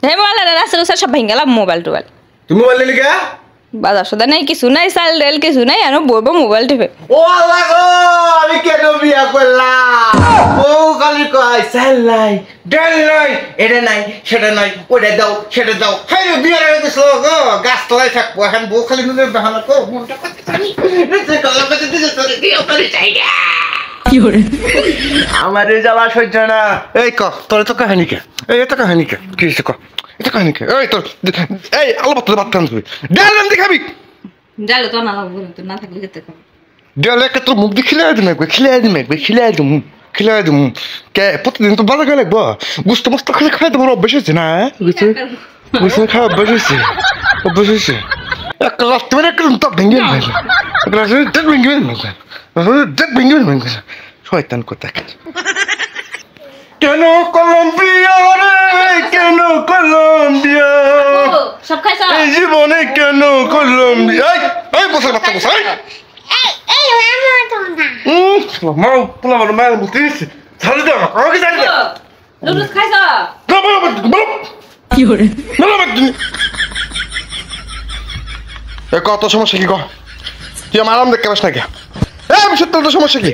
হে mobile রাস্তা রাস্তা সব ভেঙে গেলাম মোবাইল টোবাইল তুমি মোবাইল নিলি কে বাজার সদা নাই কিছু নাই চাল ডাল কিছু নাই আর বলবো মোবাইল টিপে ও আল্লাহ গো আমি কেন বিয়া করলাম ও খালি কয় চাল নাই ডাল নাই এটা নাই সেটা নাই ওটা দাও সেটা দাও হাই বিয়া হয়ে গেছিল গো গাছ তলায় থাকবো এখন বউ খালি নুনের বাহানা কো মনটা কত জানি রে গলা কত দিছে তোরে দিও করে চাই না কি হরে আমার এই জ্বালা সহ্য না এই ক তোর তো কাহিনী কে এই তো কাহিনী কে কি হইছে ক এটা কাহিনী কে এই তোর এই আলো বাত বাত কান তুই ডাল নাম দেখাবি জালো তো না লাগবে তো না থাকলে যেতে কর ডাল একটা তোর মুখ দেখিলে দিমে খিলে দিম কে প্রতিদিন তো বাজার গেলে লাগবো বুঝতে মস্ত খালি খাই তোমার অভ্যাস হয়েছে না বুঝতে বুঝতে খাওয়া অভ্যাস হয়েছে এক গ্লাস তুমি একটা তো ভেঙে ফেলবে গ্লাস দেখ ভেঙে ফেলবে শয়তান কোথা কেন কলম্বিয়া রে কেন কলম্বিয়া সব খাইছ এই জীবনে কেন কলম্বিয়া এই বসে বাচ্চা বসে এই মামা তো না মাও পোলা বড় মায়ের মুখে দিচ্ছে ছাড়ে দাও আমাকে ছাড়ে দাও লুলুস খাইছ বলো কি হরে কত সমস্যা কি তুই আমার আরাম দেখতে পাস নাকি আমি সত্যি সমস্যা কি